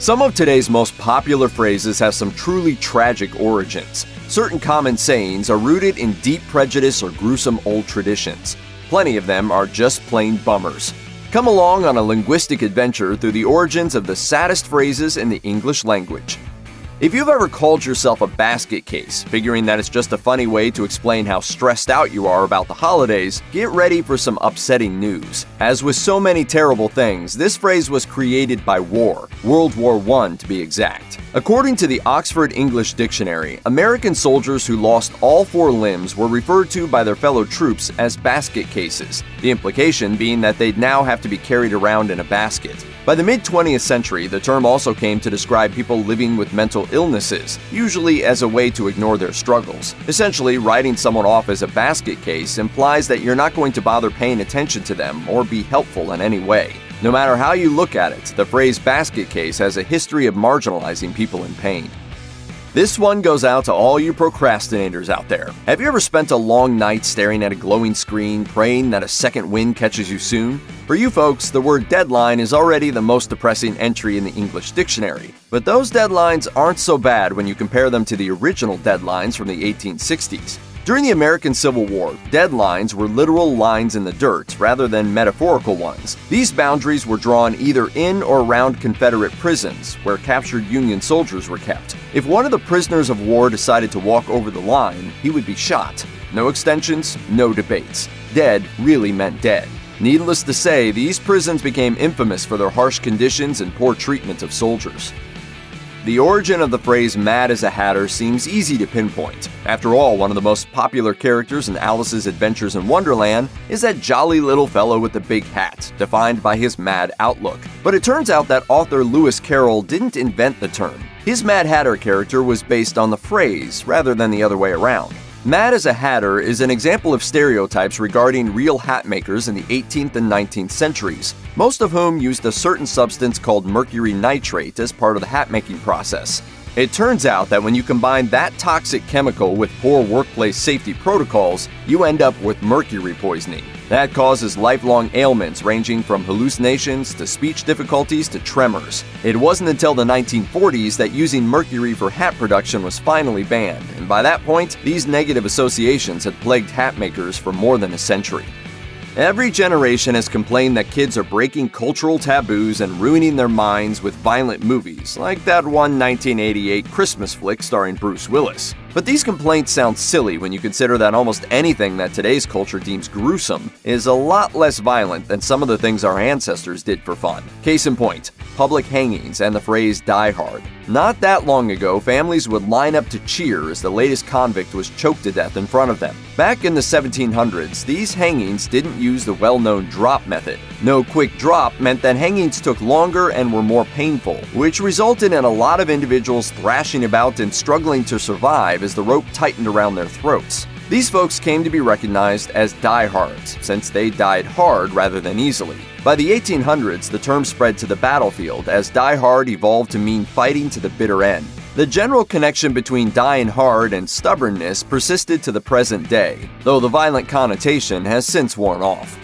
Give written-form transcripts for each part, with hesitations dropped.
Some of today's most popular phrases have some truly tragic origins. Certain common sayings are rooted in deep prejudice or gruesome old traditions. Plenty of them are just plain bummers. Come along on a linguistic adventure through the origins of the saddest phrases in the English language. If you've ever called yourself a basket case, figuring that it's just a funny way to explain how stressed out you are about the holidays, get ready for some upsetting news. As with so many terrible things, this phrase was created by war, World War I to be exact. According to the Oxford English Dictionary, American soldiers who lost all 4 limbs were referred to by their fellow troops as basket cases, the implication being that they'd now have to be carried around in a basket. By the mid-20th century, the term also came to describe people living with mental illnesses, usually as a way to ignore their struggles. Essentially, writing someone off as a basket case implies that you're not going to bother paying attention to them or be helpful in any way. No matter how you look at it, the phrase basket case has a history of marginalizing people in pain. This one goes out to all you procrastinators out there. Have you ever spent a long night staring at a glowing screen, praying that a second wind catches you soon? For you folks, the word deadline is already the most depressing entry in the English dictionary. But those deadlines aren't so bad when you compare them to the original deadlines from the 1860s. During the American Civil War, deadlines were literal lines in the dirt rather than metaphorical ones. These boundaries were drawn either in or around Confederate prisons, where captured Union soldiers were kept. If one of the prisoners of war decided to walk over the line, he would be shot. No extensions, no debates. Dead really meant dead. Needless to say, these prisons became infamous for their harsh conditions and poor treatment of soldiers. The origin of the phrase mad as a hatter seems easy to pinpoint. After all, one of the most popular characters in Alice's Adventures in Wonderland is that jolly little fellow with the big hat, defined by his mad outlook. But it turns out that author Lewis Carroll didn't invent the term. His Mad Hatter character was based on the phrase, rather than the other way around. Mad as a Hatter is an example of stereotypes regarding real hat makers in the 18th and 19th centuries, most of whom used a certain substance called mercury nitrate as part of the hat-making process. It turns out that when you combine that toxic chemical with poor workplace safety protocols, you end up with mercury poisoning. That causes lifelong ailments ranging from hallucinations to speech difficulties to tremors. It wasn't until the 1940s that using mercury for hat production was finally banned, and by that point, these negative associations had plagued hat makers for more than a century. Every generation has complained that kids are breaking cultural taboos and ruining their minds with violent movies, like that one 1988 Christmas flick starring Bruce Willis. But these complaints sound silly when you consider that almost anything that today's culture deems gruesome is a lot less violent than some of the things our ancestors did for fun. Case in point, public hangings and the phrase "die hard." Not that long ago, families would line up to cheer as the latest convict was choked to death in front of them. Back in the 1700s, these hangings didn't use the well-known drop method. No quick drop meant that hangings took longer and were more painful, which resulted in a lot of individuals thrashing about and struggling to survive as the rope tightened around their throats. These folks came to be recognized as diehards, since they died hard rather than easily. By the 1800s, the term spread to the battlefield as die hard evolved to mean fighting to the bitter end. The general connection between dying hard and stubbornness persisted to the present day, though the violent connotation has since worn off.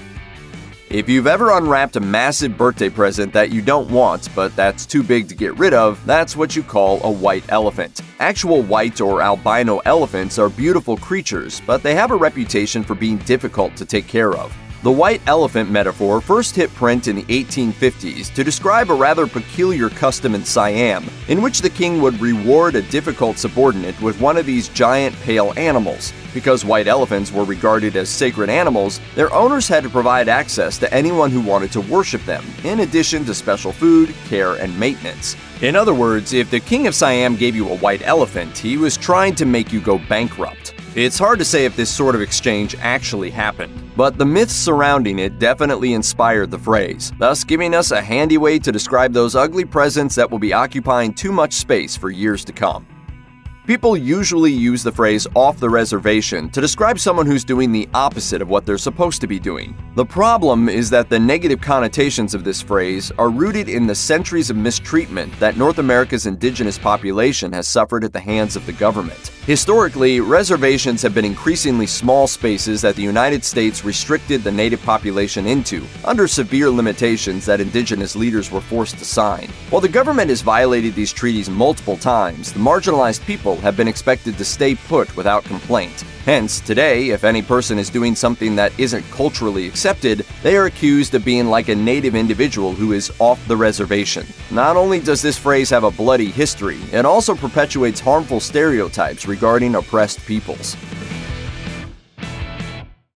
If you've ever unwrapped a massive birthday present that you don't want, but that's too big to get rid of, that's what you call a white elephant. Actual white or albino elephants are beautiful creatures, but they have a reputation for being difficult to take care of. The white elephant metaphor first hit print in the 1850s to describe a rather peculiar custom in Siam, in which the king would reward a difficult subordinate with one of these giant pale animals. Because white elephants were regarded as sacred animals, their owners had to provide access to anyone who wanted to worship them, in addition to special food, care, and maintenance. In other words, if the king of Siam gave you a white elephant, he was trying to make you go bankrupt. It's hard to say if this sort of exchange actually happened, but the myths surrounding it definitely inspired the phrase, thus giving us a handy way to describe those ugly presents that will be occupying too much space for years to come. People usually use the phrase "off the reservation" to describe someone who's doing the opposite of what they're supposed to be doing. The problem is that the negative connotations of this phrase are rooted in the centuries of mistreatment that North America's indigenous population has suffered at the hands of the government. Historically, reservations have been increasingly small spaces that the United States restricted the native population into, under severe limitations that indigenous leaders were forced to sign. While the government has violated these treaties multiple times, the marginalized people have been expected to stay put without complaint. Hence, today, if any person is doing something that isn't culturally accepted, they are accused of being like a native individual who is off the reservation. Not only does this phrase have a bloody history, it also perpetuates harmful stereotypes regarding oppressed peoples.